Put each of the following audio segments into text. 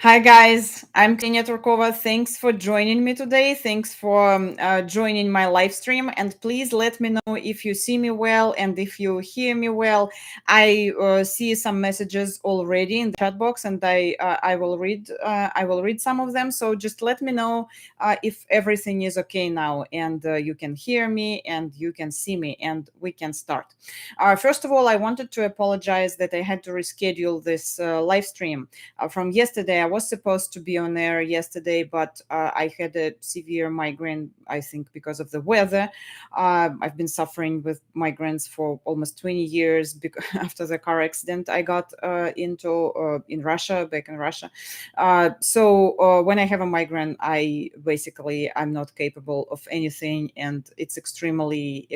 Hi guys, I'm Zhenya Berkovich. Thanks for joining me today. Thanks for joining my live stream. And please let me know if you see me well and if you hear me well. I see some messages already in the chat box, and I will read some of them. So just let me know if everything is okay now, and you can hear me and you can see me, and we can start. First of all, I wanted to apologize that I had to reschedule this live stream from yesterday. I was supposed to be on air yesterday, but I had a severe migraine, I think, because of the weather. I've been suffering with migraines for almost 20 years after the car accident I got into in Russia, back in Russia. So when I have a migraine, I'm not capable of anything, and it's extremely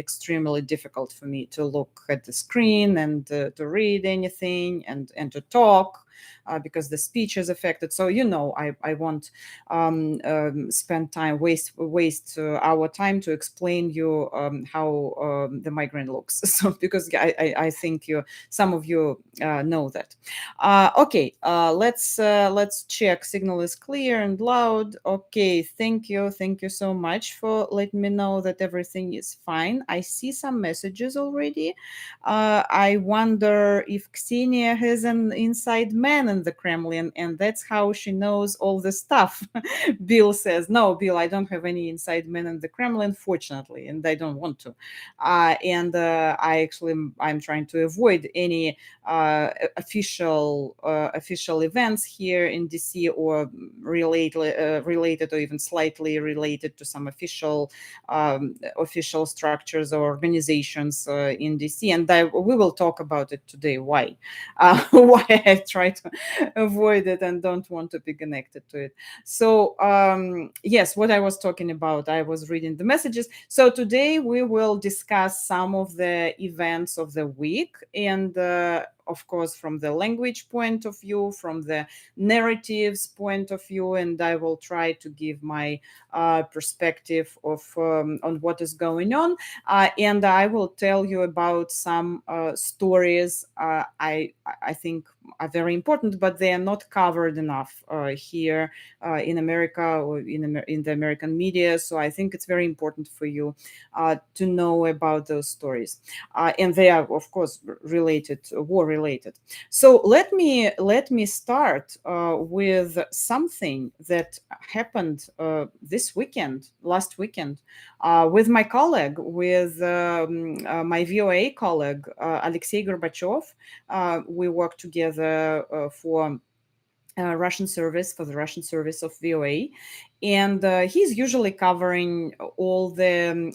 difficult for me to look at the screen and to read anything and to talk because the speech is affected. So I won't spend time waste our time to explain you how the migraine looks. So because I think some of you know that. Okay, let's check. Signal is clear and loud. Okay, thank you so much for letting me know that everything is fine. I see some messages already. I wonder if Ksenia has an inside man in the Kremlin, and that's how she knows all the stuff. Bill says, "No, Bill, I don't have any inside man in the Kremlin, fortunately, and I don't want to." And I'm trying to avoid any official events here in DC, or related or even slightly related to some official structures or organizations in DC. And we will talk about it today. Why? Why I try to avoid it and don't want to be connected to it. So yes, what I was talking about, I was reading the messages. So today we will discuss some of the events of the week, and of course, from the language point of view, from the narratives point of view, and I will try to give my perspective of on what is going on, and I will tell you about some stories I think are very important, but they are not covered enough here in America or in the American media. So I think it's very important for you to know about those stories, and they are, of course, war related. So let me start with something that happened last weekend, with my colleague, with my VOA colleague, Alexei Gorbachev. We worked together for the Russian service of VOA, and he's usually covering all the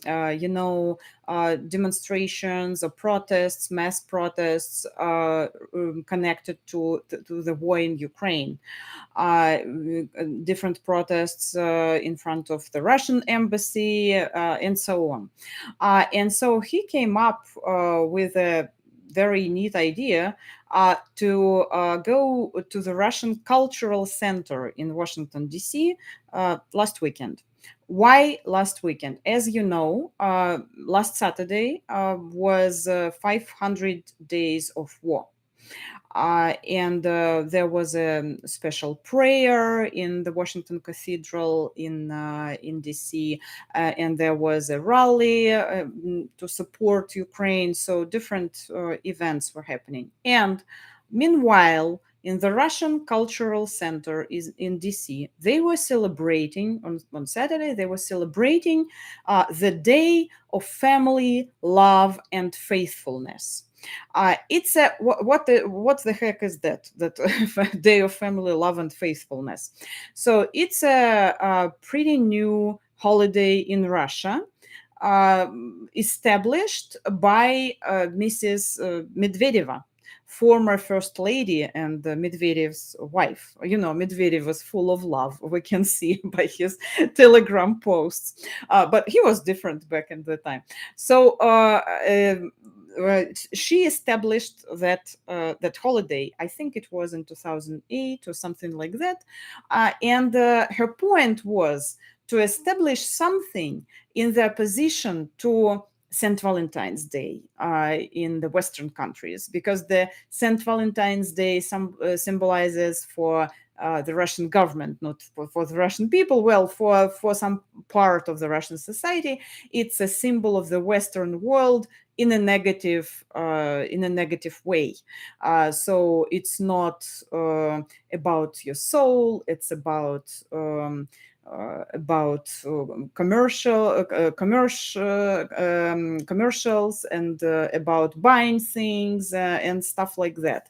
demonstrations or protests, mass protests connected to the war in Ukraine. Different protests in front of the Russian embassy, and so on. And so he came up with a very neat idea to go to the Russian Cultural Center in Washington, D.C. Last weekend. Why last weekend? As you know, last Saturday was 500 days of war. And there was a special prayer in the Washington Cathedral in DC, and there was a rally to support Ukraine. So different events were happening. And meanwhile, in the Russian Cultural Center in DC, they were celebrating on Saturday. They were celebrating the Day of Family, Love, and Faithfulness. It's a what the heck is that? That Day of Family, Love, and Faithfulness. So it's a pretty new holiday in Russia, established by Mrs. Medvedeva, former first lady and Medvedev's wife. You know, Medvedev was full of love. We can see by his Telegram posts, but he was different back in the time. So she established that holiday. I think it was in 2008 or something like that, and her point was to establish something in the opposition to St. Valentine's Day in the Western countries, because the St. Valentine's Day symbolizes for the Russian government, not for the Russian people. Well, for some part of the Russian society, it's a symbol of the Western world in a negative way. So it's not about your soul. It's about commercials and about buying things and stuff like that.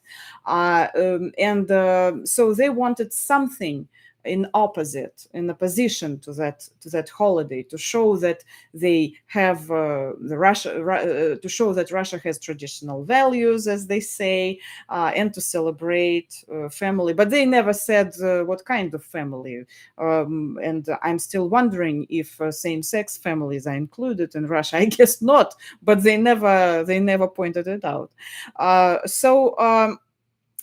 So they wanted something in opposition to that holiday, to show that they have to show that Russia has traditional values, as they say, and to celebrate family. But they never said what kind of family. And I'm still wondering if same-sex families are included in Russia. I guess not, but they never pointed it out.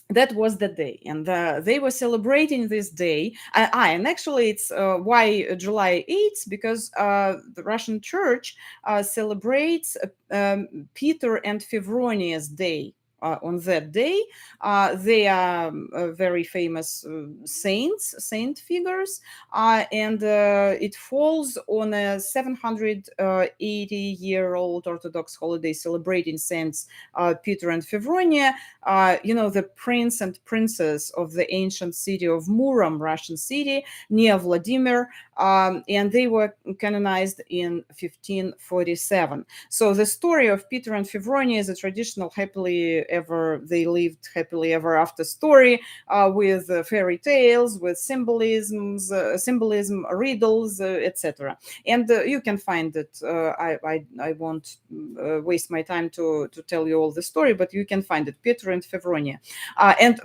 That was the day, and they were celebrating this day. And actually, it's why July 8th, because the Russian Church celebrates Peter and Fevronius Day. On that day, they are very famous saint figures, and it falls on a 780-year-old Orthodox holiday celebrating Saints Peter and Fevronia. The prince and princess of the ancient city of Murom, Russian city, near Vladimir, and they were canonized in 1547. So the story of Peter and Fevronia is a traditional they lived happily ever after story, with fairy tales, with symbolism, riddles, etc. And you can find it. I won't waste my time to tell you all the story, but you can find it, Peter and Fevronia.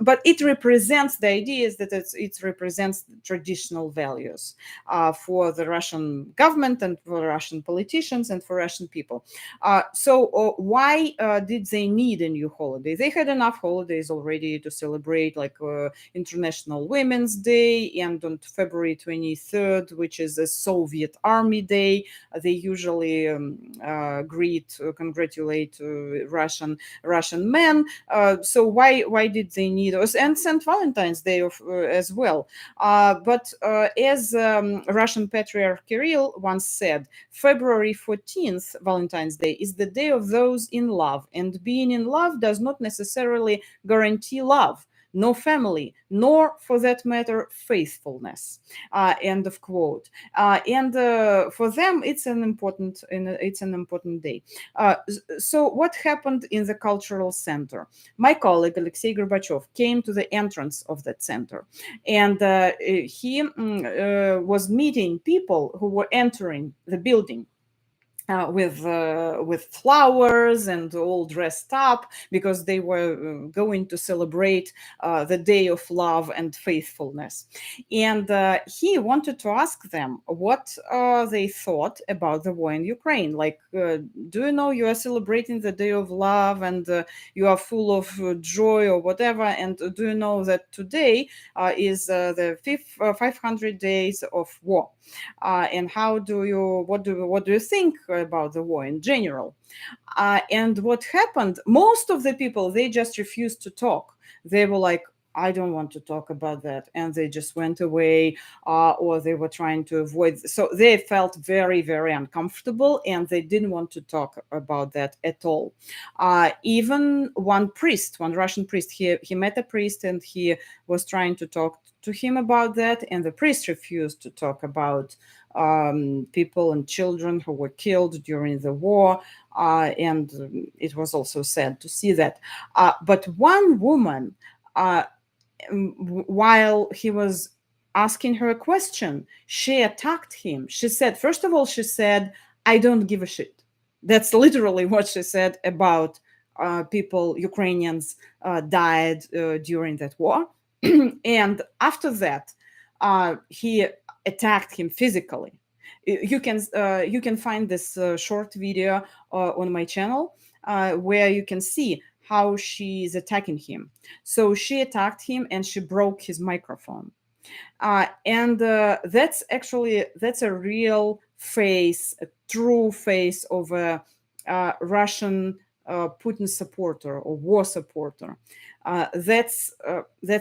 But it represents, the idea is that it represents traditional values for the Russian government and for Russian politicians and for Russian people. So why did they need a new holiday? They had enough holidays already to celebrate, like International Women's Day, and on February 23rd, which is a Soviet Army Day, they usually congratulate Russian men. So why did they need us? And St. Valentine's Day as well. But as Russian Patriarch Kirill once said, February 14th, Valentine's Day, is the day of those in love, and being in love does not necessarily guarantee love, no family, nor, for that matter, faithfulness. End of quote. And for them, it's an important day. So what happened in the cultural center? My colleague Alexei Gorbachev came to the entrance of that center, and he was meeting people who were entering the building. With flowers and all dressed up, because they were going to celebrate the day of love and faithfulness. And he wanted to ask them what they thought about the war in Ukraine. Like, do you know you are celebrating the day of love and you are full of joy or whatever? And do you know that today is the 500 days of war? And what do you think about the war in general? And what happened? Most of the people, they just refused to talk. They were like, I don't want to talk about that, and they just went away, or they were trying to avoid. So they felt very, very uncomfortable, and they didn't want to talk about that at all. Even one Russian priest, he met a priest, and he was trying to talk to him about that, and the priest refused to talk about people and children who were killed during the war, and it was also sad to see that. But one woman, while he was asking her a question, she attacked him. She said, first of all, I don't give a shit. That's literally what she said about people, Ukrainians, died during that war. And after that, he attacked him physically. You can find this short video on my channel where you can see how she is attacking him. So she attacked him and she broke his microphone. And that's a real face, a true face of a Russian Putin supporter or war supporter. That's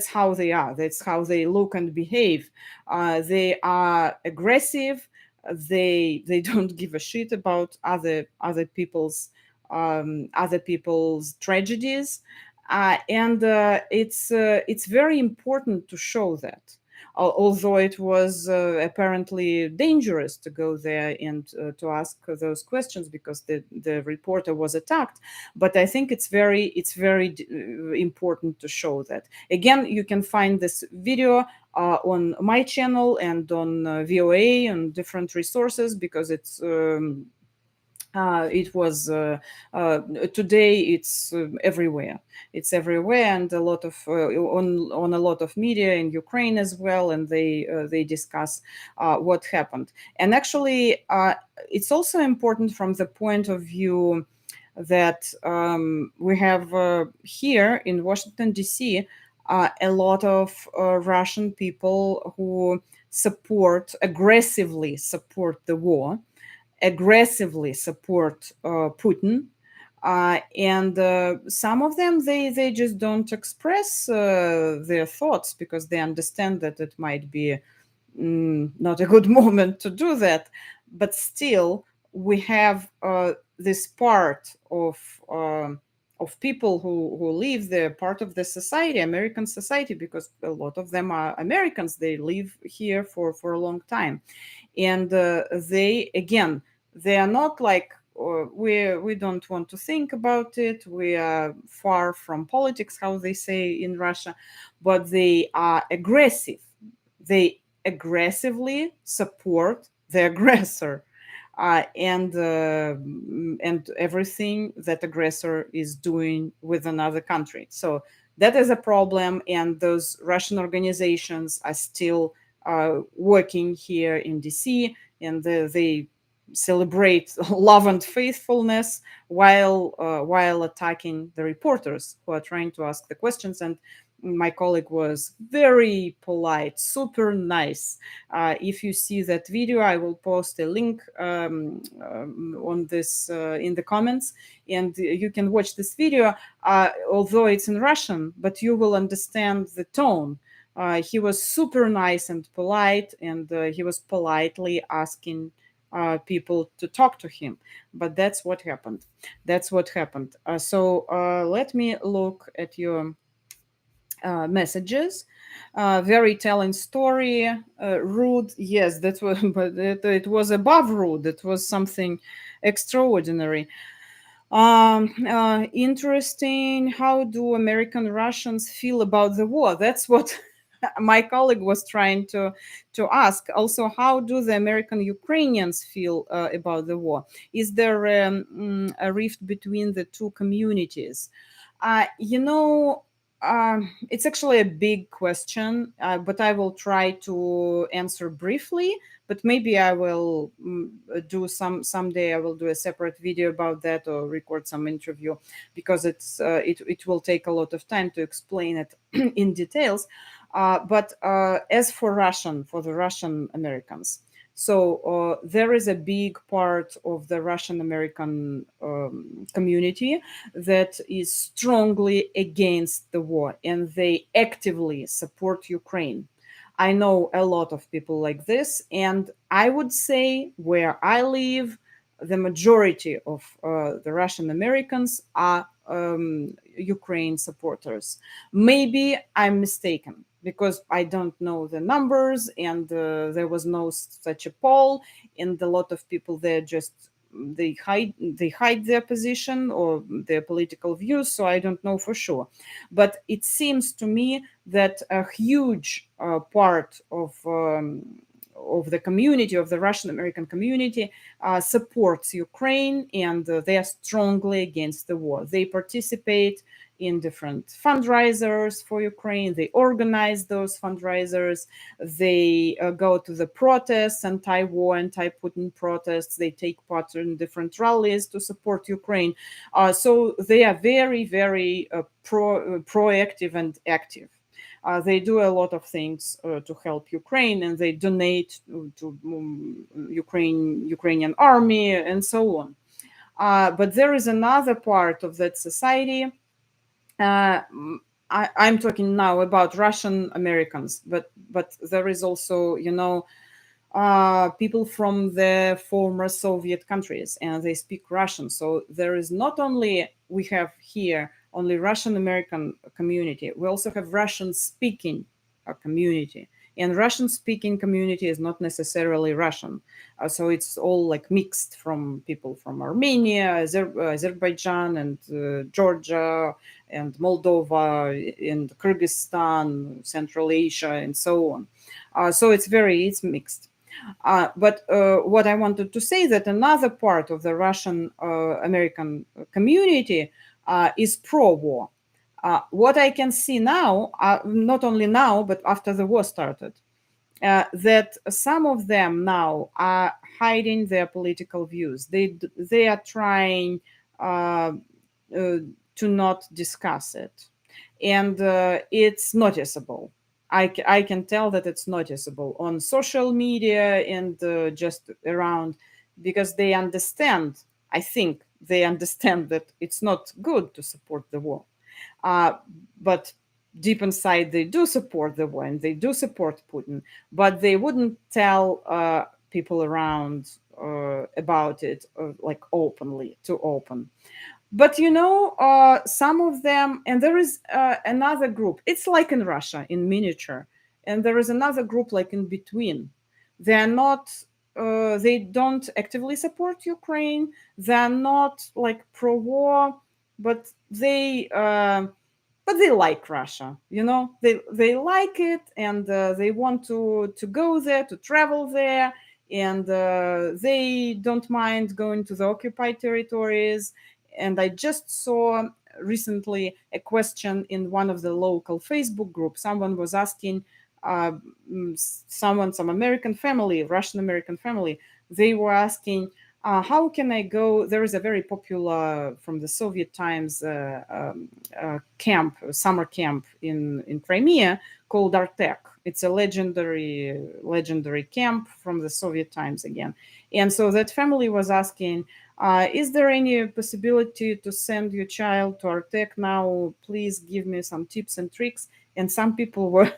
how they are. That's how they look and behave. They are aggressive. They don't give a shit about other people's tragedies, and it's very important to show that. Although it was apparently dangerous to go there and to ask those questions because the reporter was attacked, but I think it's very important to show that. Again, you can find this video on my channel and on VOA and different resources because it was today it's everywhere. It's everywhere, and a lot of on a lot of media in Ukraine as well, and they discuss what happened. And actually it's also important from the point of view that we have here in Washington DC a lot of Russian people who aggressively support the war, aggressively support Putin. And some of them, they just don't express their thoughts because they understand that it might be not a good moment to do that. But still, we have this part of people who live there, part of the society, American society, because a lot of them are Americans. They live here for a long time, and they are not like we don't want to think about it. We are far from politics, how they say in Russia, but they are aggressive. They aggressively support the aggressor, and everything that aggressor is doing with another country. So that is a problem, and those Russian organizations are still working here in DC, and they celebrate love and faithfulness while attacking the reporters who are trying to ask the questions. And my colleague was very polite, super nice. If you see that video, I will post a link on this in the comments, and you can watch this video, although it's in Russian, but you will understand the tone. He was super nice and polite, and he was politely asking people to talk to him. But that's what happened. So let me look at your messages. Very telling story. Rude, yes, that was, but it was above rude. It was something extraordinary. Interesting. How do American Russians feel about the war? That's what my colleague was trying to ask. Also, how do the American Ukrainians feel about the war? Is there a rift between the two communities? Uh, you know, it's actually a big question, but I will try to answer briefly. But maybe I will do someday. I will do a separate video about that or record some interview because it will take a lot of time to explain it in details. But as for the Russian Americans, so there is a big part of the Russian American community that is strongly against the war, and they actively support Ukraine. I know a lot of people like this, and I would say where I live, the majority of the Russian Americans are Ukraine supporters. Maybe I'm mistaken because I don't know the numbers, and there was no such a poll, and a lot of people there just they hide their position or their political views, so I don't know for sure. But it seems to me that a huge part of the community, of the Russian American community, supports Ukraine, and they are strongly against the war. They participate in different fundraisers for Ukraine. They organize those fundraisers. They go to the protests, anti-war, anti-Putin protests. They take part in different rallies to support Ukraine. So they are very, very proactive and active. They do a lot of things to help Ukraine, and they donate to Ukrainian army and so on. But there is another part of that society. I'm talking now about Russian Americans, but there is also, people from the former Soviet countries, and they speak Russian. So there is not only we have here only Russian American community, we also have Russian speaking community. And Russian speaking community is not necessarily Russian. So it's all like mixed from people from Armenia, Azerbaijan, and Georgia, and Moldova, and Kyrgyzstan, Central Asia, and so on. So it's mixed. But what I wanted to say that another part of the Russian American community is pro-war. What I can see now, not only now, but after the war started, that some of them now are hiding their political views. They are trying to not discuss it, and it's noticeable. I can tell that it's noticeable on social media and just around, because they understand. I think they understand that it's not good to support the war, uh, but deep inside they do support the war and they do support Putin, but they wouldn't tell people around about it like openly, too open. But some of them, and there is another group. It's like in Russia in miniature, and there is another group like in between. They're not. They don't actively support Ukraine. They're not like pro-war, but they like Russia. They like it, and they want to go there, to travel there, and they don't mind going to the occupied territories. And I just saw recently a question in one of the local Facebook groups. Someone was asking uh, some American family, Russian American family. They were asking, how can I go? There is a very popular from the Soviet times camp, summer camp in Crimea called Artek. It's a legendary camp from the Soviet times again. And so that family was asking, is there any possibility to send your child to Artek now? Please give me some tips and tricks. And some people were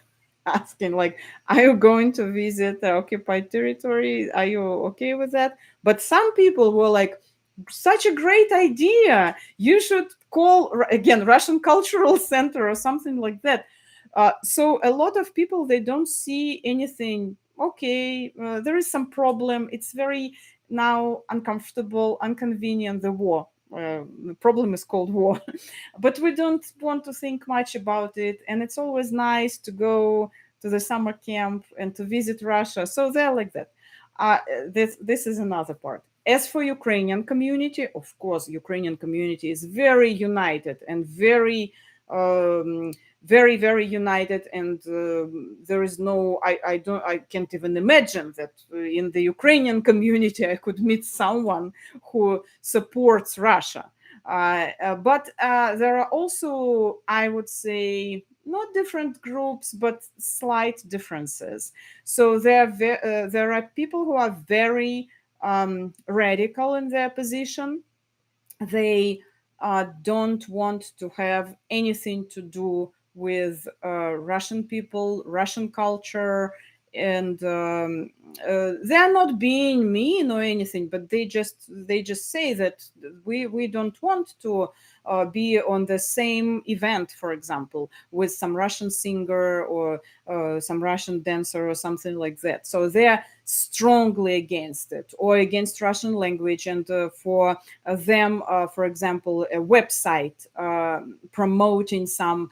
asking, like, are you going to visit the occupied territory? Are you okay with that? But some people were like, such a great idea. You should call, again, Russian Cultural Center or something like that. So a lot of people, they don't see anything. Okay, there is some problem. It's very now uncomfortable, inconvenient, the war. The problem is called war. But we don't want to think much about it. And it's always nice to go to the summer camp and to visit Russia. So they're like that. This is another part. As for Ukrainian community, of course, Ukrainian community is very united and um, very united, and there is no. I can't even imagine that in the Ukrainian community I could meet someone who supports Russia. But there are also, I would say, not different groups, but slight differences. So there are people who are very radical in their position. They don't want to have anything to do with Russian people, Russian culture, and they're not being mean or anything, but they just say that we don't want to be on the same event, for example, with some Russian singer or some Russian dancer or something like that. So they're strongly against it, or against Russian language, and for them, for example, a website promoting some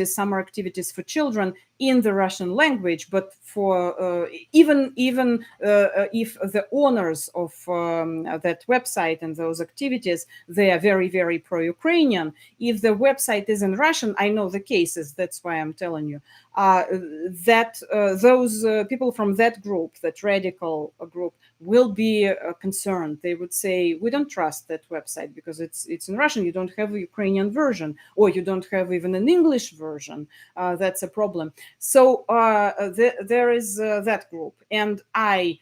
summer activities for children in the Russian language, but for even if the owners of that website and those activities, they are very pro-Ukrainian. If the website is in Russian, I know the cases. That's why I'm telling you that those people from that group, that radical group, will be concerned. They would say, we don't trust that website because it's in Russian. You don't have a Ukrainian version, or you don't have even an English version. That's a problem. So there is that group, and I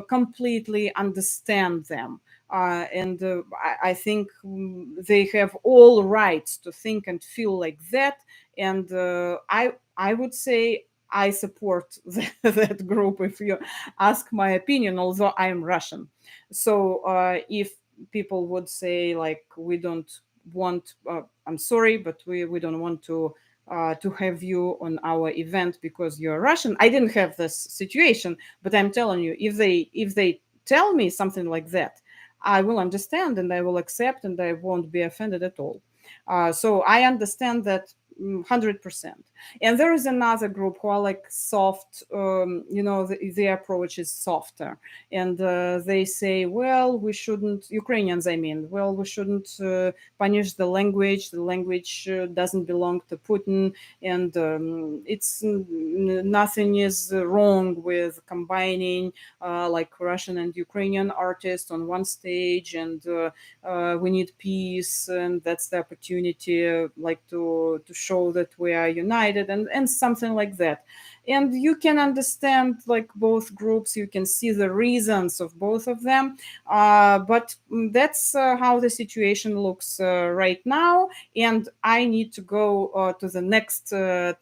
completely understand them. and I think they have all rights to think and feel like that. And I would say I support that group if you ask my opinion, although I am Russian. So if people would say like we don't want, I'm sorry, but we don't want to have you on our event because you're Russian. I didn't have this situation, but I'm telling you, if they tell me something like that, I will understand and I will accept and I won't be offended at all. So I understand that 100%. And there is another group who are like soft, their approach is softer. And they say, well, we shouldn't, Ukrainians, I mean, well, we shouldn't punish the language. The language doesn't belong to Putin. And nothing is wrong with combining like Russian and Ukrainian artists on one stage, and we need peace, and that's the opportunity, like to show that we are united, and something like that. And you can understand like both groups, you can see the reasons of both of them, but that's how the situation looks right now. And I need to go to the next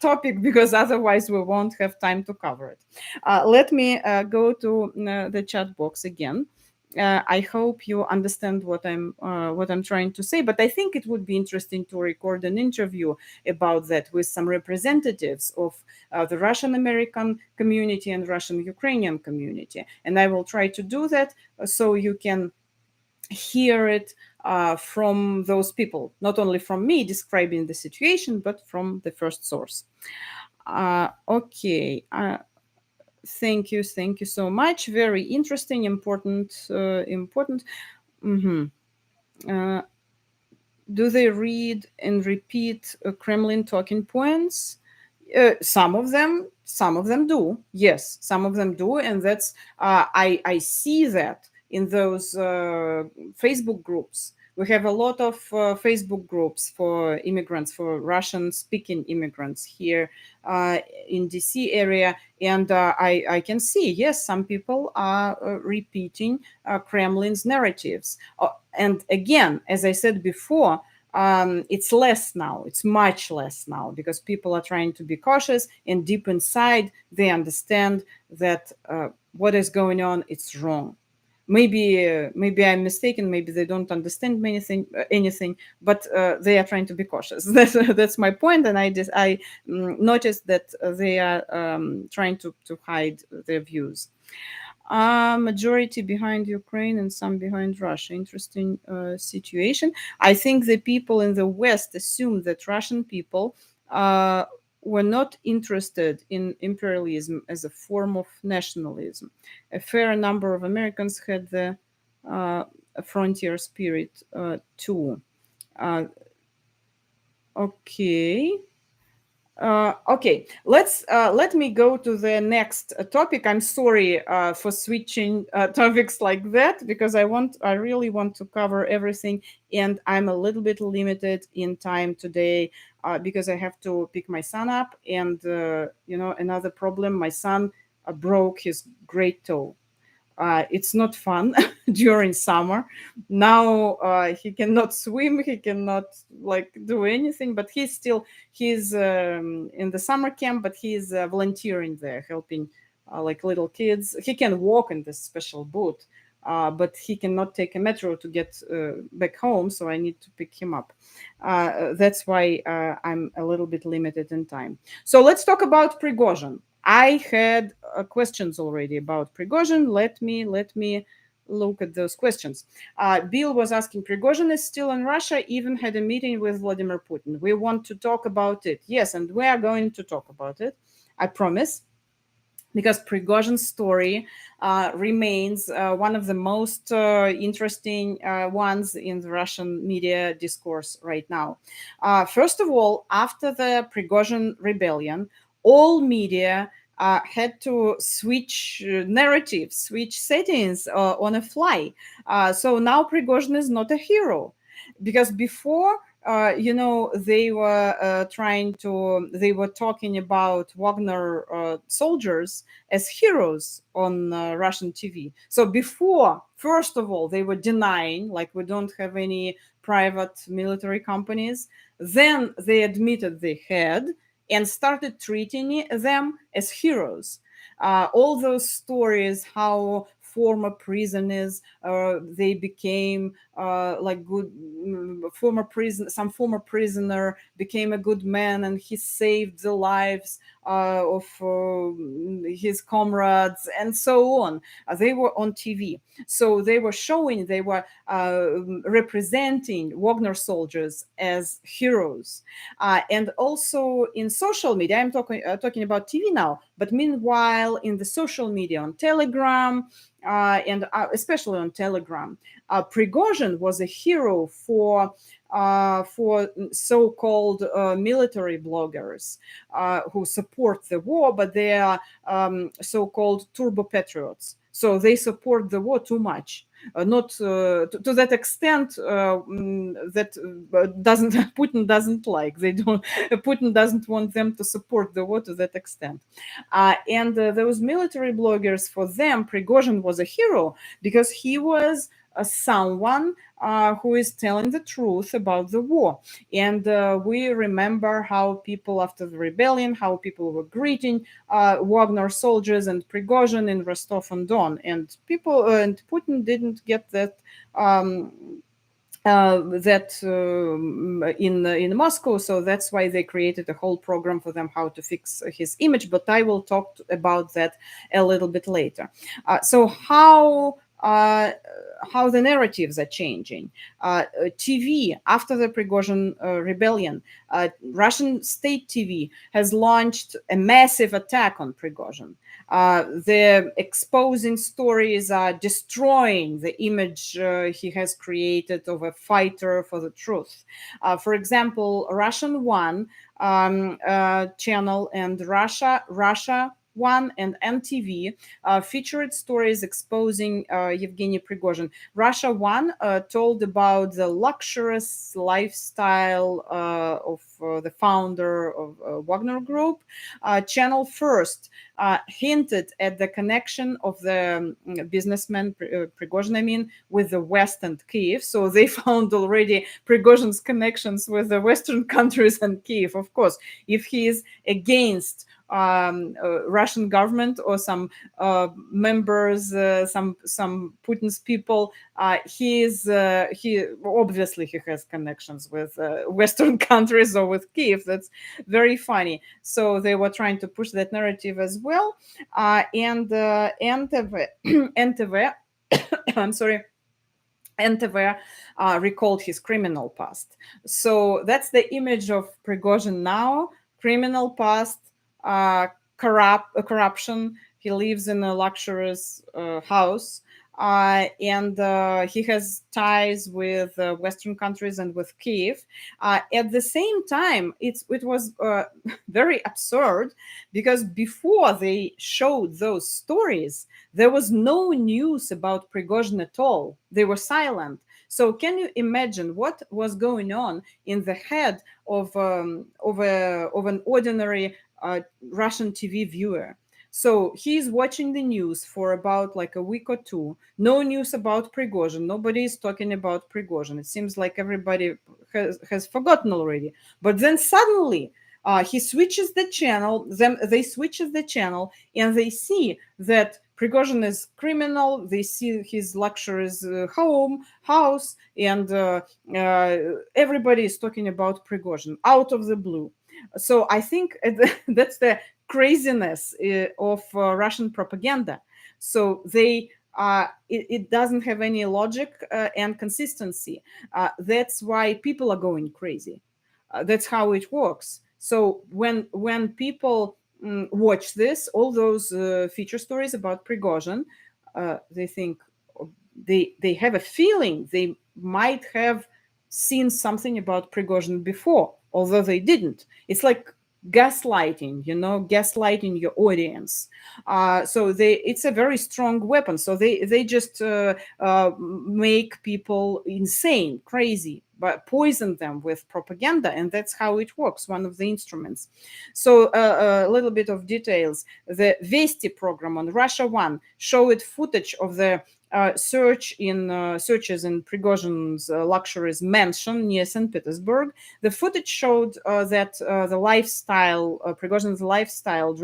topic because otherwise we won't have time to cover it. Let me go to the chat box again. I hope you understand what I'm trying to say, but I think it would be interesting to record an interview about that with some representatives of the Russian American community and Russian Ukrainian community, and I will try to do that so you can hear it from those people, not only from me describing the situation, but from the first source. Okay. Thank you so much. Very interesting, important. Mhm. Uh, do they read and repeat Kremlin talking points? Some of them do. Yes, some of them do, and that's I see that in those Facebook groups. We have a lot of Facebook groups for immigrants, for Russian-speaking immigrants here in DC area, and I can see, yes, some people are repeating Kremlin's narratives. And again, as I said before, it's less now. It's much less now because people are trying to be cautious, and deep inside they understand that what is going on, it's wrong. Maybe I'm mistaken. Maybe they don't understand anything, but they are trying to be cautious. That's my point, and I noticed that they are trying to hide their views. Majority behind Ukraine and some behind Russia. Interesting situation. I think the people in the West assume that Russian people were not interested in imperialism as a form of nationalism. A fair number of Americans had the frontier spirit too. Okay. Okay, let me go to the next topic. I'm sorry for switching topics like that because I really want to cover everything, and I'm a little bit limited in time today because I have to pick my son up, and another problem. My son broke his great toe. It's not fun during summer. Now he cannot swim, he cannot like do anything, but he's in the summer camp, but he's volunteering there, helping like little kids. He can walk in this special boot, but he cannot take a metro to get back home, so I need to pick him up. That's why I'm a little bit limited in time. So let's talk about Prigozhin. I had questions already about Prigozhin. Let me look at those questions. Bill was asking, Prigozhin is still in Russia, even had a meeting with Vladimir Putin. We want to talk about it. Yes, and we are going to talk about it. I promise. Because Prigozhin's story remains one of the most interesting ones in the Russian media discourse right now. First of all, after the Prigozhin rebellion, all media had to switch narratives, switch settings on a fly. So now Prigozhin is not a hero. Because before, they were talking about Wagner soldiers as heroes on Russian TV. So before, first of all, they were denying, like, we don't have any private military companies. Then they admitted they had and started treating them as heroes. All those stories, how former prisoners, they became like good some former prisoner became a good man and he saved the lives of his comrades and so on. They were on TV, so they were showing, they were representing Wagner soldiers as heroes. And also in social media, I'm talking about TV now, but meanwhile in the social media, on Telegram, and especially on Telegram, Prigozhin was a hero for so-called military bloggers who support the war, but they are so-called turbo patriots. So they support the war too much. Not to that extent that doesn't Putin doesn't like. They don't. Putin doesn't want them to support the war to that extent. And those military bloggers, for them, Prigozhin was a hero because he was someone who is telling the truth about the war. And we remember how people after the rebellion, how people were greeting Wagner soldiers and Prigozhin in Rostov-on-Don, and people and Putin didn't get that. In Moscow, so that's why they created a whole program for them how to fix his image. But I will talk about that a little bit later. So how the narratives are changing. TV, after the Prigozhin rebellion, Russian state TV has launched a massive attack on Prigozhin. The exposing stories are destroying the image he has created of a fighter for the truth. For example, Russian One channel and Russia One and NTV featured stories exposing Yevgeny Prigozhin. Russia One told about the luxurious lifestyle of the founder of Wagner Group. Channel First hinted at the connection of the businessman Prigozhin, I mean, with the West and Kiev. So they found already Prigozhin's connections with the Western countries and Kiev. Of course, if he is against Russian government or some members, some Putin's people, he obviously he has connections with Western countries or with Kiev. That's very funny. So they were trying to push that narrative as well. And NTV, I'm sorry. NTV recalled his criminal past. So that's the image of Prigozhin now: criminal past, corruption. He lives in a luxurious house, and he has ties with Western countries and with Kiev. At the same time, it was very absurd because before they showed those stories, there was no news about Prigozhin at all. They were silent. So can you imagine what was going on in the head of an ordinary Russian TV viewer? So he's watching the news for about like a week or two. No news about Prigozhin. Nobody is talking about Prigozhin. It seems like everybody has forgotten already. But then suddenly he switches the channel. Then they switches the channel and they see that Prigozhin is criminal. They see his luxurious house, and everybody is talking about Prigozhin out of the blue. So I think that's the craziness of Russian propaganda. So it doesn't have any logic and consistency. That's why people are going crazy. That's how it works. So when people watch this, all those feature stories about Prigozhin, they think they have a feeling they might have seen something about Prigozhin before, although they didn't. It's like gaslighting, gaslighting your audience. So it's a very strong weapon. So they just make people insane, crazy poison them with propaganda, and that's how it works. One of the instruments. So a little bit of details. The Vesti program on Russia One showed footage of the searches in Prigozhin's luxurious mansion near St. Petersburg. The footage showed that the lifestyle, Prigozhin's lifestyle,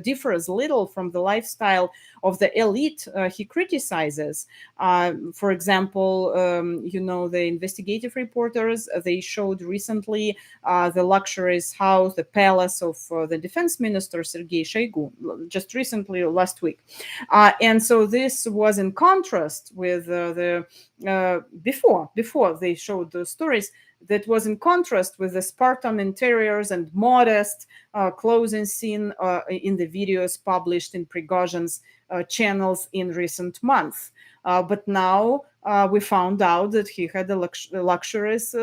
differs little from the lifestyle of the elite he criticizes. For example, the investigative reporters, they showed recently the luxurious house, the palace of the defense minister, Sergei Shoigu, just recently, last week. And so this was in contrast with before they showed those stories, that was in contrast with the Spartan interiors and modest clothing seen in the videos published in Prigozhin's channels in recent months. But now we found out that he had a luxurious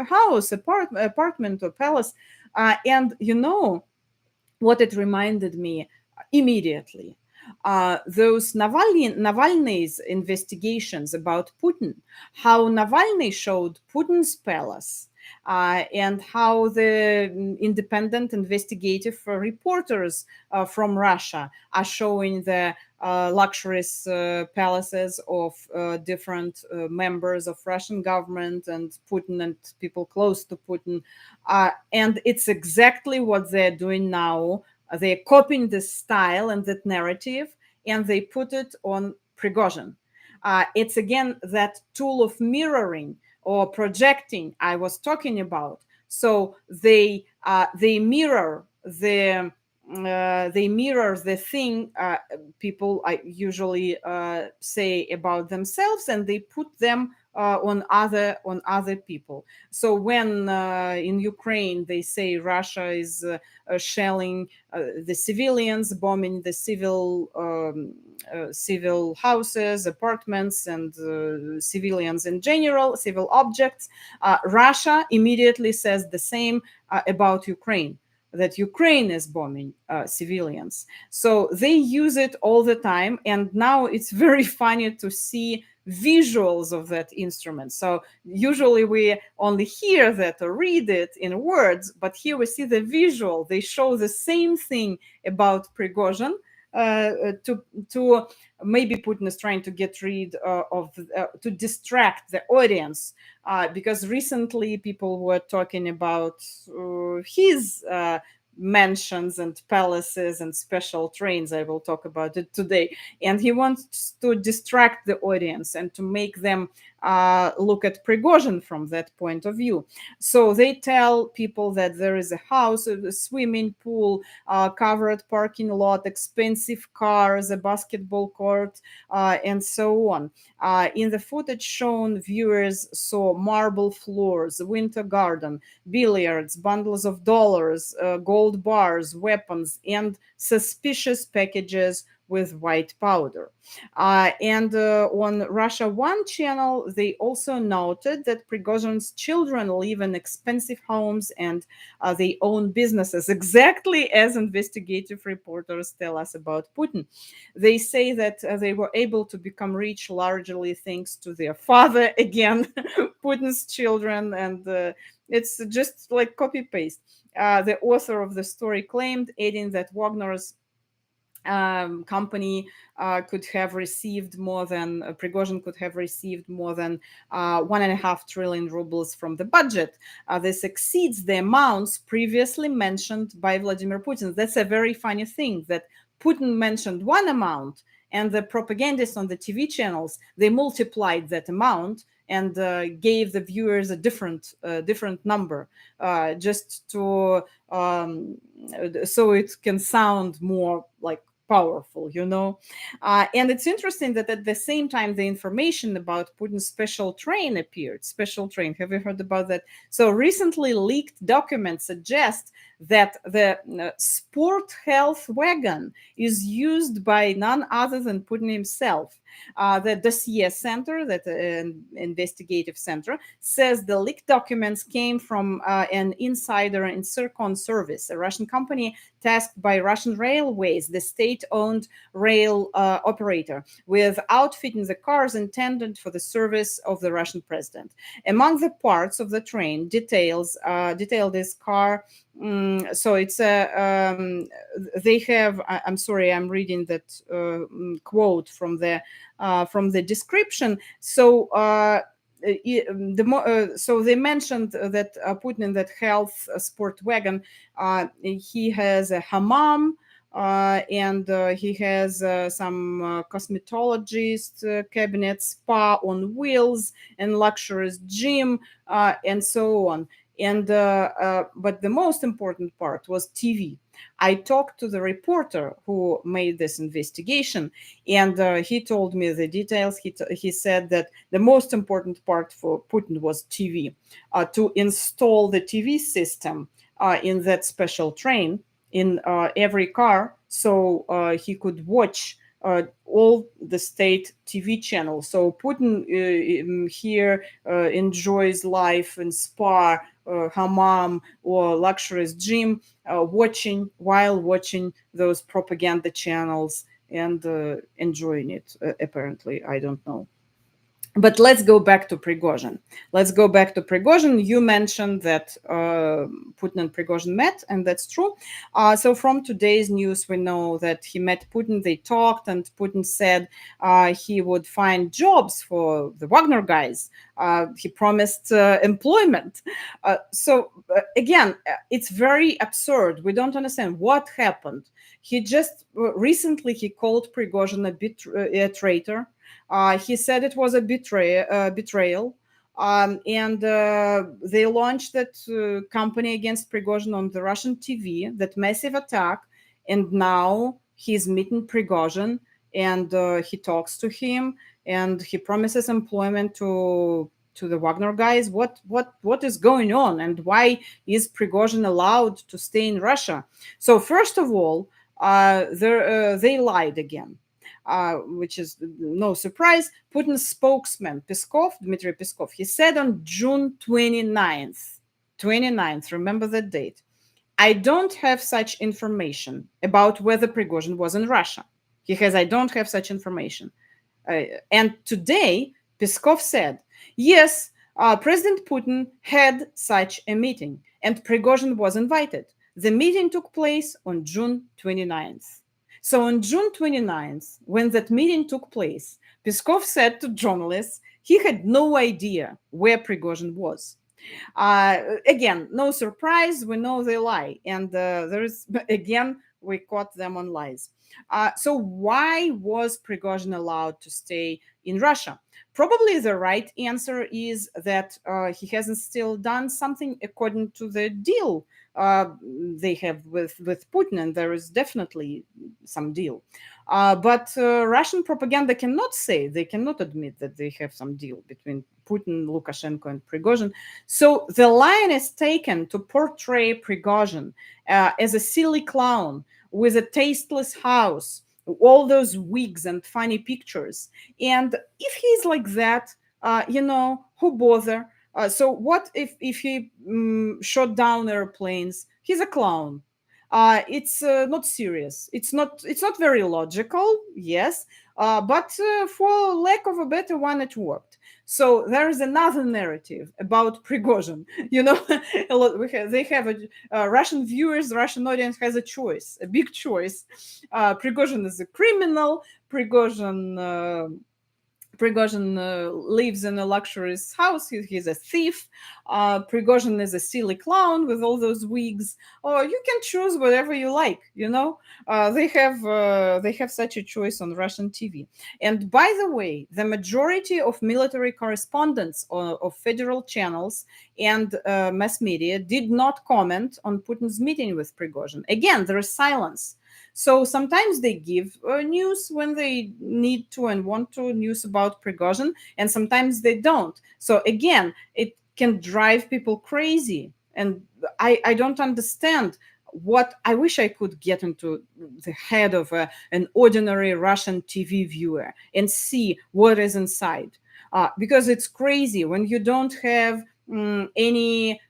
house, apartment or palace. And what it reminded me immediately? Those Navalny's investigations about Putin, how Navalny showed Putin's palace, and how the independent investigative reporters from Russia are showing the luxurious palaces of different members of Russian government and Putin and people close to Putin. And it's exactly what they're doing now. They're copying this style and that narrative, and they put it on Prigozhin. It's again that tool of mirroring or projecting I was talking about. So they mirror the thing people usually say about themselves, and they put them on other people. So when in Ukraine they say Russia is shelling the civilians, bombing the civil houses, apartments, and civilians in general, civil objects, Russia immediately says the same about Ukraine, that Ukraine is bombing civilians. So they use it all the time. And now it's very funny to see visuals of that instrument. So usually we only hear that or read it in words, but here we see the visual. They show the same thing about Prigozhin. To maybe Putin is trying to get rid to distract the audience, because recently people were talking about his mansions and palaces and special trains. I will talk about it today. And he wants to distract the audience and to make them look at Prigozhin from that point of view. So they tell people that there is a house, a swimming pool, covered parking lot, expensive cars, a basketball court, and so on. In the footage shown, viewers saw marble floors, winter garden, billiards, bundles of dollars, gold bars, weapons, and suspicious packages with white powder. And on Russia One channel, they also noted that Prigozhin's children live in expensive homes and they own businesses, exactly as investigative reporters tell us about Putin. They say that they were able to become rich largely thanks to their father, again, Putin's children, and it's just like copy paste. The author of the story claimed, adding that Wagner's company could have received more than Prigozhin could have received more than 1.5 trillion rubles from the budget. This exceeds the amounts previously mentioned by Vladimir Putin. That's a very funny thing, that Putin mentioned one amount, and the propagandists on the TV channels, they multiplied that amount and gave the viewers a different number, just to so it can sound more like powerful, and it's interesting that at the same time the information about Putin's special train appeared. Special train, have you heard about that? So recently leaked documents suggest that the sport health wagon is used by none other than Putin himself. The dossier center, that investigative center, says the leaked documents came from an insider in Circon Service, a Russian company tasked by Russian Railways, the state-owned rail operator, with outfitting the cars intended for the service of the Russian president. Among the parts of the train detail this car. So it's a they have. I'm sorry, I'm reading that quote from the description. So. So they mentioned that Putin in that health sport wagon, he has a hammam, and he has some cosmetologist cabinet, spa on wheels, and luxurious gym, and so on. And but the most important part was TV. I talked to the reporter who made this investigation, and he told me the details. He said that the most important part for Putin was TV, to install the TV system in that special train in every car, so he could watch all the state TV channels. So Putin here enjoys life in spa, hammam, or luxurious gym, while watching those propaganda channels and enjoying it. Apparently, I don't know. But let's go back to Prigozhin. You mentioned that Putin and Prigozhin met, and that's true. So from today's news, we know that he met Putin, they talked, and Putin said he would find jobs for the Wagner guys. He promised employment. So again, it's very absurd. We don't understand what happened. He just recently he called Prigozhin a traitor. He said it was a betrayal. And they launched that company against Prigozhin on the Russian TV, that massive attack. And now he's meeting Prigozhin, and he talks to him, and he promises employment to the Wagner guys. What is going on, and why is Prigozhin allowed to stay in Russia? So first of all, they lied again. Which is no surprise. Putin's spokesman, Dmitry Peskov, he said on June 29th, remember that date, I don't have such information about whether Prigozhin was in Russia. He has, I don't have such information. And today, Peskov said, yes, President Putin had such a meeting, and Prigozhin was invited. The meeting took place on June 29th. So on June 29th, when that meeting took place, Peskov said to journalists he had no idea where Prigozhin was. Again, no surprise, we know they lie. And we caught them on lies. So why was Prigozhin allowed to stay in Russia? Probably the right answer is that he hasn't still done something according to the deal they have with Putin, and there is definitely some deal. But Russian propaganda they cannot admit that they have some deal between Putin, Lukashenko, and Prigozhin. So the line is taken to portray Prigozhin as a silly clown with a tasteless house, all those wigs and funny pictures. And if he's like that, who bother? So what if he shot down airplanes? He's a clown. It's not serious. It's not very logical, yes, but for lack of a better one, it worked. So there is another narrative about Prigozhin. They have Russian viewers, Russian audience has a choice, a big choice. Prigozhin is a criminal. Prigozhin lives in a luxurious house. He's a thief. Prigozhin is a silly clown with all those wigs. Or you can choose whatever you like. They have such a choice on Russian TV. And by the way, the majority of military correspondents of federal channels and mass media did not comment on Putin's meeting with Prigozhin. Again, there is silence. So sometimes they give news when they need to and want to, news about Prigozhin, and sometimes they don't. So again, it can drive people crazy And I don't understand what I wish I could get into the head of an ordinary Russian TV viewer and see what is inside. Because it's crazy when you don't have any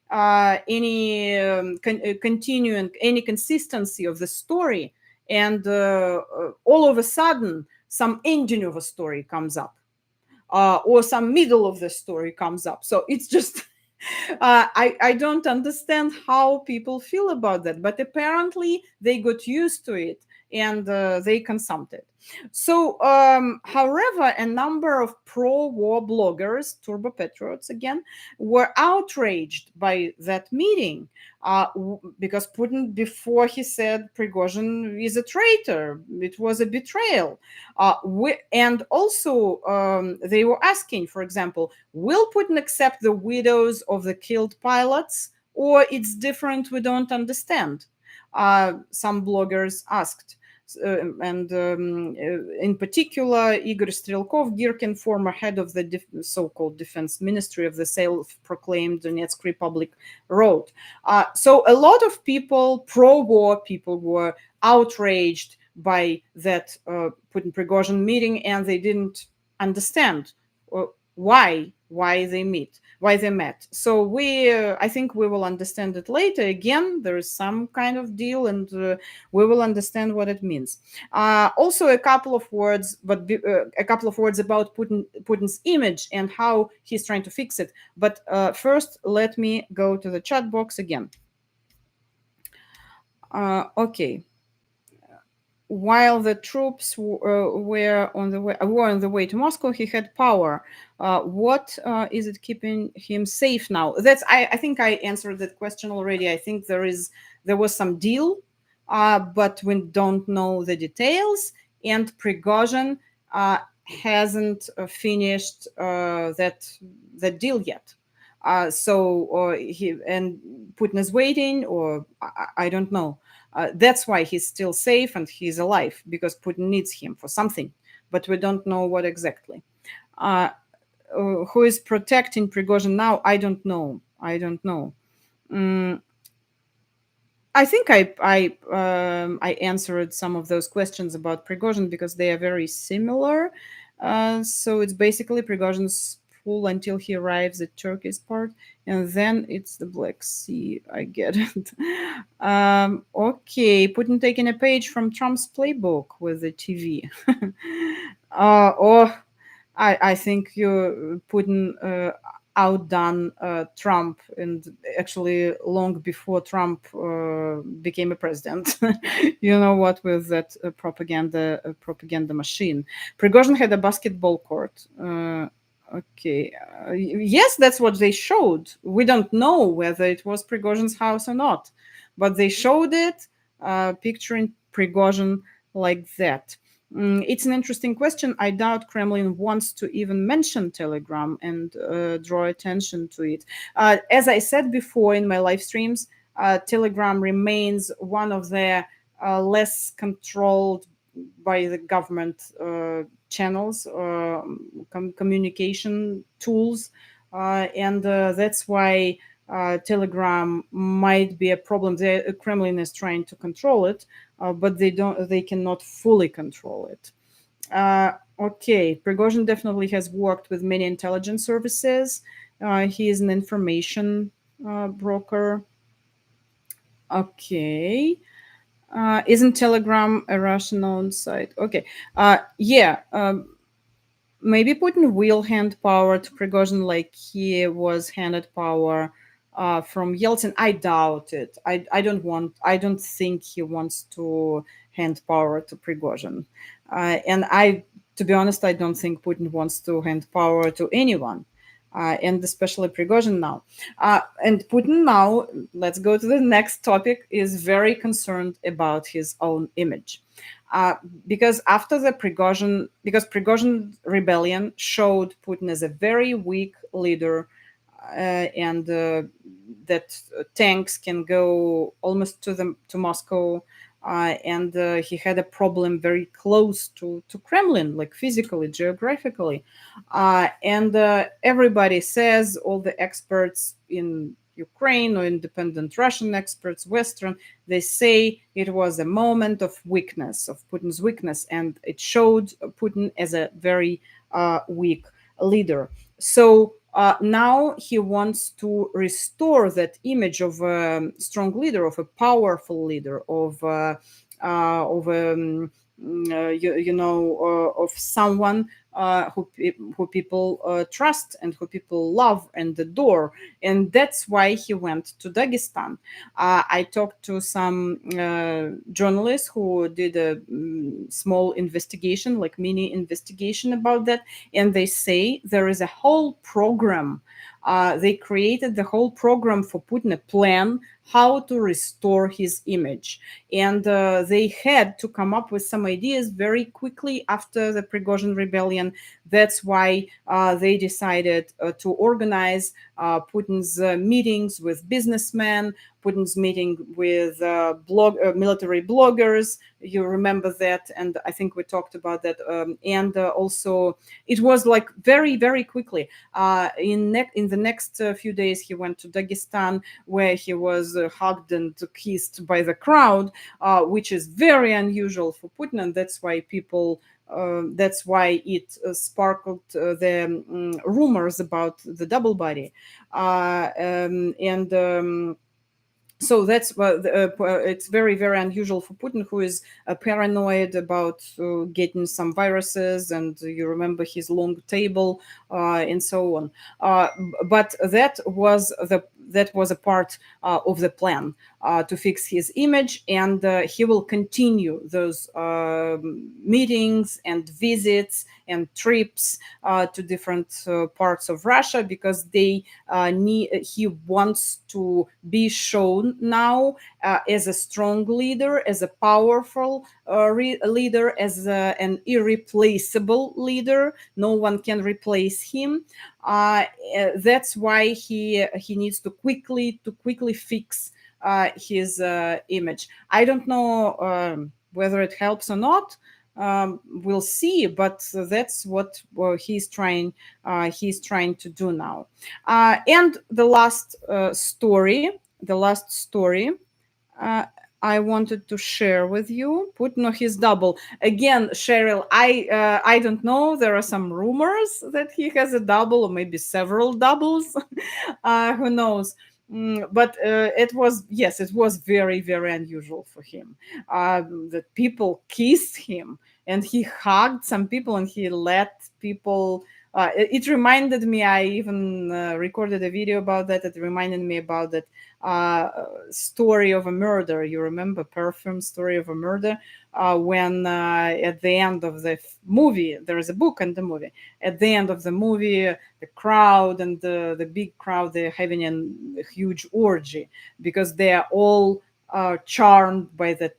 continuing, any consistency of the story, and all of a sudden some ending of a story comes up, or some middle of the story comes up. So it's just I don't understand how people feel about that, but apparently they got used to it, and they consumed it. So, however, a number of pro-war bloggers, turbo patriots again, were outraged by that meeting, because Putin, before he said Prigozhin is a traitor, it was a betrayal. And also, they were asking, for example, will Putin accept the widows of the killed pilots, or it's different, we don't understand? Some bloggers asked. And in particular, Igor Strelkov Girkin, former head of the so-called defense ministry of the self-proclaimed Donetsk Republic, wrote. So a lot of people, pro-war people, were outraged by that Putin Prigozhin meeting, and they didn't understand why they met. So I think we will understand it later. Again, there is some kind of deal, and we will understand what it means. Also, a couple of words about Putin's image and how he's trying to fix it. But first, let me go to the chat box again. Okay. While the troops were on the way to Moscow, he had power. What is it keeping him safe now? I think I answered that question already. I think there was some deal, but we don't know the details. And Prigozhin hasn't finished that deal yet. So Putin is waiting, or I don't know. That's why he's still safe and he's alive, because Putin needs him for something, but we don't know what exactly. Who is protecting Prigozhin now? I don't know. I think I answered some of those questions about Prigozhin because they are very similar. So it's basically Prigozhin's pull until he arrives at Turkey's part, and then it's the Black Sea. I get it. Okay, Putin taking a page from Trump's playbook with the TV. I think Putin outdone Trump, and actually long before Trump became a president. You know what, with that propaganda machine. Prigozhin had a basketball court. Okay. Yes, that's what they showed. We don't know whether it was Prigozhin's house or not, but they showed it, picturing Prigozhin like that. It's an interesting question. I doubt Kremlin wants to even mention Telegram and draw attention to it. As I said before in my live streams, Telegram remains one of the less controlled by the government channels, communication tools, and that's why Telegram might be a problem. The Kremlin is trying to control it, but they cannot fully control it. Okay, Prigozhin definitely has worked with many intelligence services. He is an information broker. Okay. Isn't Telegram a Russian-owned site? Okay. Yeah. Maybe Putin will hand power to Prigozhin like he was handed power from Yeltsin. I doubt it. I don't think he wants to hand power to Prigozhin. And to be honest, I don't think Putin wants to hand power to anyone. And especially Prigozhin now. And Putin now, let's go to the next topic, is very concerned about his own image. Because after the Prigozhin rebellion showed Putin as a very weak leader, and that tanks can go almost to Moscow, and he had a problem very close to Kremlin, like physically, geographically, and everybody says, all the experts in Ukraine or independent Russian experts, Western, they say it was a moment of weakness, of Putin's weakness, and it showed Putin as a very weak leader. So now he wants to restore that image of a strong leader, of a powerful leader, of someone who people trust and who people love and adore, and that's why he went to Dagestan. I talked to some journalists who did a small investigation, like mini investigation about that, and they say there is a whole program. They created the whole program for Putin, a plan how to restore his image. And they had to come up with some ideas very quickly after the Prigozhin rebellion. That's why they decided to organize Putin's meetings with businessmen, Putin's meeting with military bloggers. You remember that, and I think we talked about that. And also, it was like very, very quickly. In the next few days, he went to Dagestan, where he was hugged and kissed by the crowd, which is very unusual for Putin, and that's why people. That's why it sparkled the rumors about the double body, and. So that's it's very, very unusual for Putin, who is paranoid about getting some viruses, and you remember his long table and so on. But that was a part of the plan to fix his image, and he will continue those meetings and visits and trips to different parts of Russia, because he wants to be shown now as a strong leader, as a powerful leader, as an irreplaceable leader. No one can replace him. That's why he needs to quickly fix his image. I don't know whether it helps or not. We'll see, but that's what he's trying to do now. And the last story uh, I wanted to share with you. Putin or his double. Again, Cheryl, I don't know. There are some rumors that he has a double, or maybe several doubles. Who knows? But it was very, very unusual for him. That people kissed him, and he hugged some people, and he let people. It reminded me. I even recorded a video about that. It reminded me about that story of a murder. You remember Perfume Story of a Murder? When at the end of the movie, there is a book and the movie. At the end of the movie, the crowd and the big crowd, they're having a huge orgy, because they are all charmed by that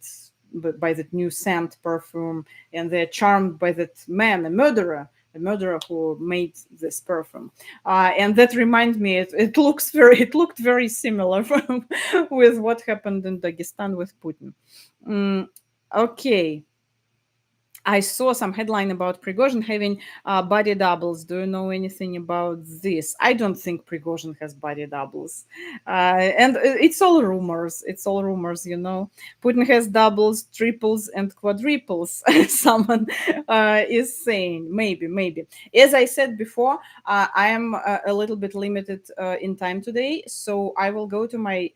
new scent perfume, and they're charmed by that man, the murderer who made this perfume. And that reminds me, it looked very similar with what happened in Dagestan with Putin. Okay. I saw some headline about Prigozhin having body doubles. Do you know anything about this? I don't think Prigozhin has body doubles. And it's all rumors. It's all rumors, you know. Putin has doubles, triples, and quadruples. Someone is saying. Maybe. As I said before, I am a little bit limited in time today. So I will go to my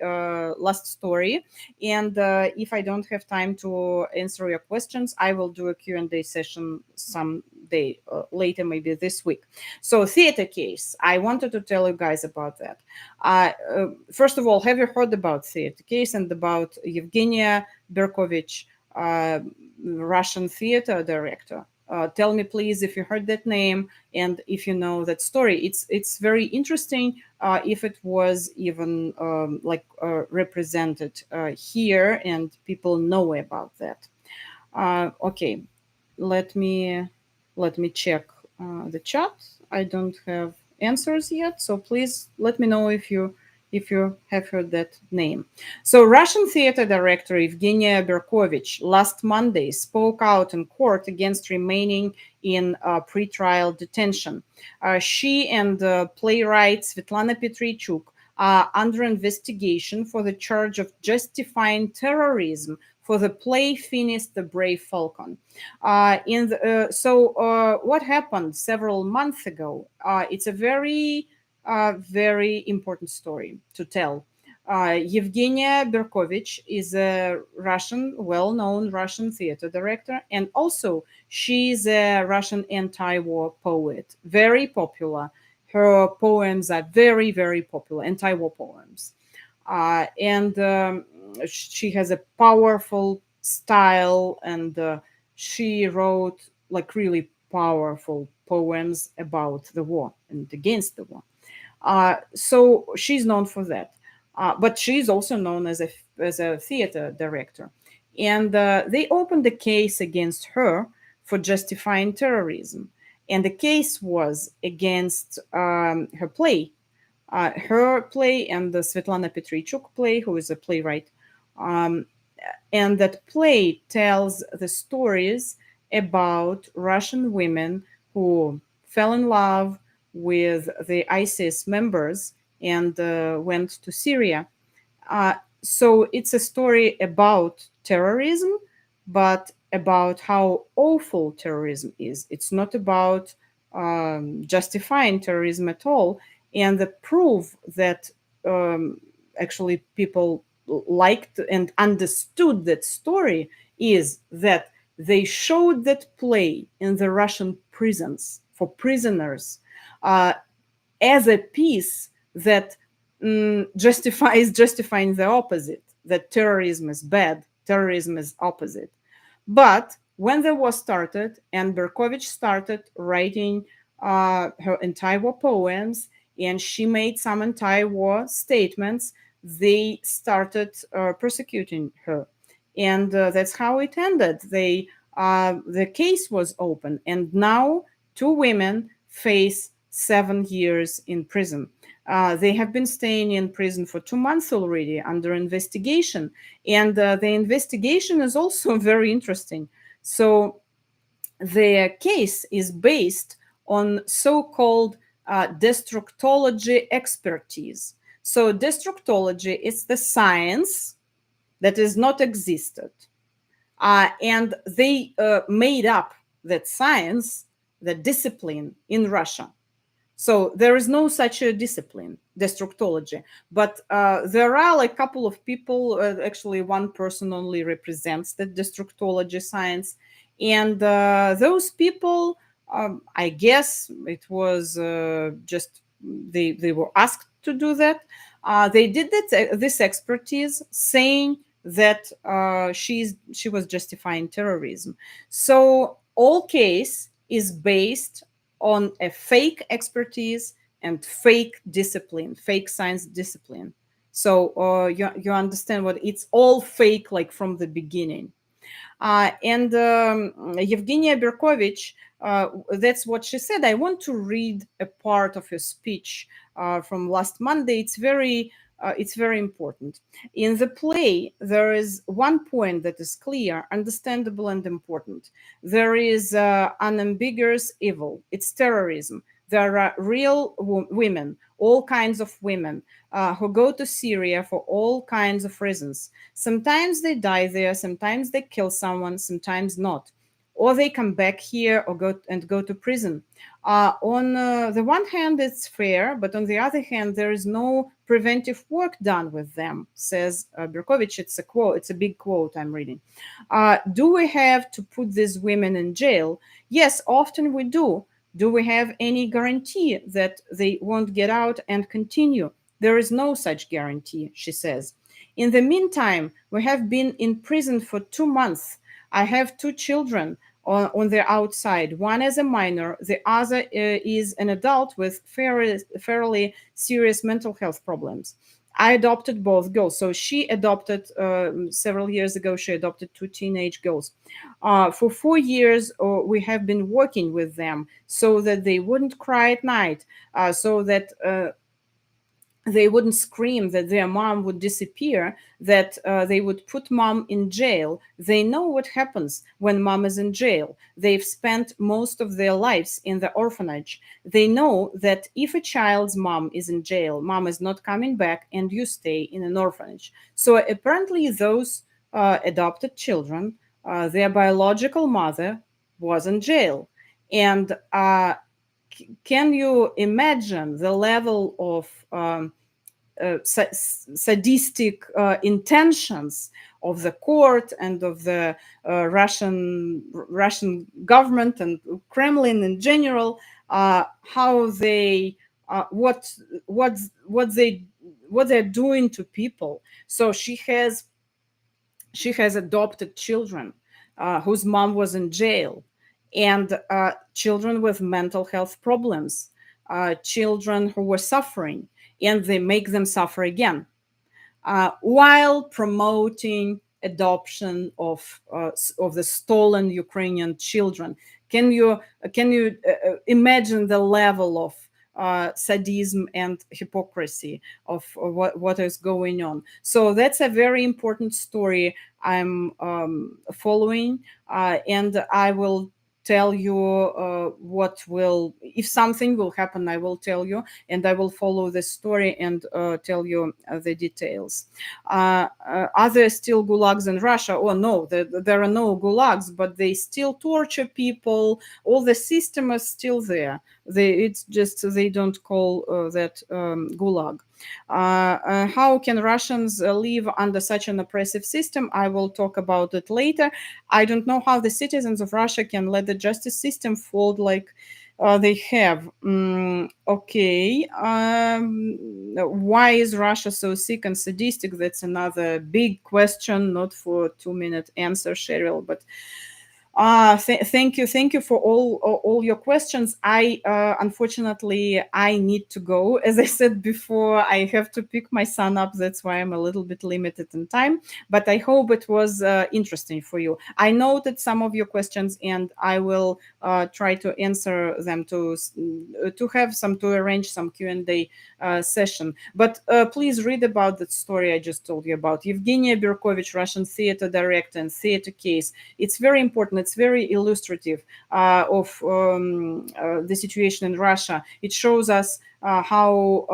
last story. And if I don't have time to answer your questions, I will do a Q&A session someday later, maybe this week. So theater case, I wanted to tell you guys about that. First of all, have you heard about theater case and about Zhenya Berkovich, Russian theater director? Tell me, please, if you heard that name and if you know that story. It's very interesting if it was even represented here and people know about that. Okay, let me check the chat. I don't have answers yet, so please let me know if you have heard that name. So Russian theater director Zhenya Berkovich last Monday spoke out in court against remaining in pretrial detention. She and playwright Svetlana Petrichuk under investigation for the charge of justifying terrorism for the play Phineas the Brave Falcon. What happened several months ago? It's a very important story to tell. Yevgenia Berkovich is a Russian, well-known Russian theater director, and also she's a Russian anti-war poet, very popular. Her poems are very popular, anti-war poems, and she has a powerful style, and she wrote like really powerful poems about the war and against the war. So she's known for that. But she's also known as a theater director. And they opened a case against her for justifying terrorism. And the case was against her play and the Svetlana Petrychuk play, who is a playwright. Um, and that play tells the stories about Russian women who fell in love with the ISIS members and went to Syria. So it's a story about terrorism, but about how awful terrorism is. It's not about justifying terrorism at all. And the proof that actually people liked and understood that story is that they showed that play in the Russian prisons for prisoners as a piece that justifying the opposite, that terrorism is bad, terrorism is opposite. But when the war started and Berkovich started writing her anti-war poems, and she made some anti-war statements, they started persecuting her, and that's how it ended. The case was open, and now two women face 7 years in prison. They have been staying in prison for 2 months already under investigation, and the investigation is also very interesting. So their case is based on so-called destructology expertise. So destructology is the science that is not existed. And they made up that science, that discipline in Russia. So there is no such a discipline, destructology. But there are like a couple of people, actually one person only represents the destructology science. And those people, I guess it was just they were asked to do that. They did this expertise saying that she was justifying terrorism. So all case is based on a fake expertise and fake discipline, fake science discipline. So you understand what it's all fake, like from the beginning. And Yevgenia Berkovich, that's what she said. I want to read a part of her speech from last Monday. It's very important. In the play, there is one point that is clear, understandable, and important. There is unambiguous evil. It's terrorism. There are real women, all kinds of women, who go to Syria for all kinds of reasons. Sometimes they die there, sometimes they kill someone, sometimes not. Or they come back here or go to prison. On the one hand, it's fair, but on the other hand, there is no preventive work done with them, says Berkovich. It's a quote. It's a big quote I'm reading. Do we have to put these women in jail? Yes, often we do. Do we have any guarantee that they won't get out and continue? There is no such guarantee, she says. In the meantime, we have been in prison for 2 months. I have two children on the outside, one as a minor, the other is an adult with fairly serious mental health problems. I adopted both girls. So she adopted, several years ago, she adopted two teenage girls. For 4 years, we have been working with them so that they wouldn't cry at night, so that they wouldn't scream that their mom would disappear, that they would put mom in jail. They know what happens when mom is in jail. They've spent most of their lives in the orphanage. They know that if a child's mom is in jail, mom is not coming back and you stay in an orphanage. So apparently, those adopted children, their biological mother was in jail. And can you imagine the level of sadistic intentions of the court and of the Russian government and Kremlin in general? How they what what they're doing to people. So she has adopted children whose mom was in jail, and children with mental health problems, children who were suffering, and they make them suffer again while promoting adoption of the stolen Ukrainian children. Can you imagine the level of sadism and hypocrisy of what is going on? So that's a very important story I'm following, and I will tell you what will, if something will happen, I will tell you, and I will follow the story and tell you the details. Are there still gulags in Russia? Oh no, there are no gulags, but they still torture people. All the system is still there. It's just they don't call that gulag. How can Russians live under such an oppressive system? I will talk about it later. I don't know how the citizens of Russia can let the justice system fold like they have. Okay. Why is Russia so sick and sadistic? That's another big question, not for 2-minute answer, Cheryl, but thank you for all your questions. I unfortunately I need to go. As I said before, I have to pick my son up. That's why I'm a little bit limited in time. But I hope it was interesting for you. I noted some of your questions, and I will try to answer them to arrange some Q&A session. But please read about that story I just told you about. Zhenya Berkovich, Russian theater director and theater case. It's very important. It's very illustrative of the situation in Russia. It shows us how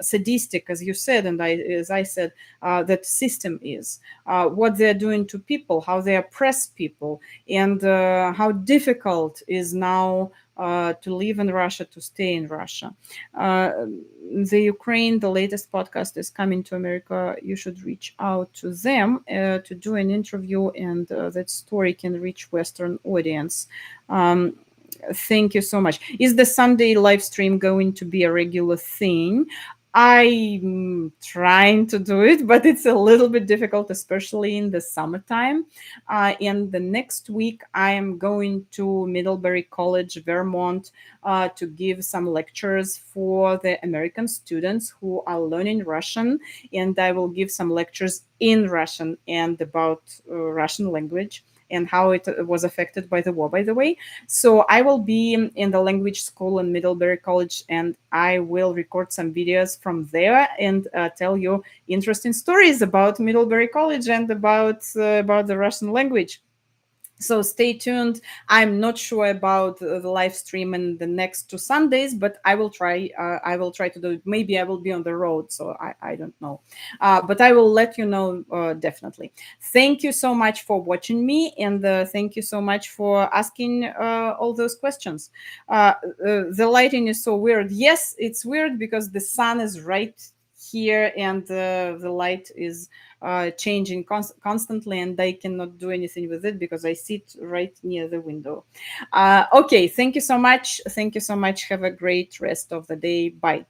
sadistic, as you said, and as I said, that system is, what they're doing to people, how they oppress people, and how difficult is now to live in Russia, to stay in Russia. The Ukraine, the latest podcast is coming to America. You should reach out to them to do an interview, and that story can reach Western audience. Thank you so much. Is the Sunday live stream going to be a regular thing? I'm trying to do it, but it's a little bit difficult, especially in the summertime. And the next week, I am going to Middlebury College, Vermont, to give some lectures for the American students who are learning Russian. And I will give some lectures in Russian and about Russian language and how it was affected by the war, by the way. So I will be in the language school in Middlebury College, and I will record some videos from there and tell you interesting stories about Middlebury College and about the Russian language. So stay tuned. I'm not sure about the live stream in the next 2 Sundays, but I will try. I will try to do it. Maybe I will be on the road, so I don't know. But I will let you know definitely. Thank you so much for watching me, and thank you so much for asking all those questions. The lighting is so weird. Yes, it's weird because the sun is right here, and the light is changing constantly, and I cannot do anything with it because I sit right near the window. Okay, thank you so much. Thank you so much. Have a great rest of the day. Bye.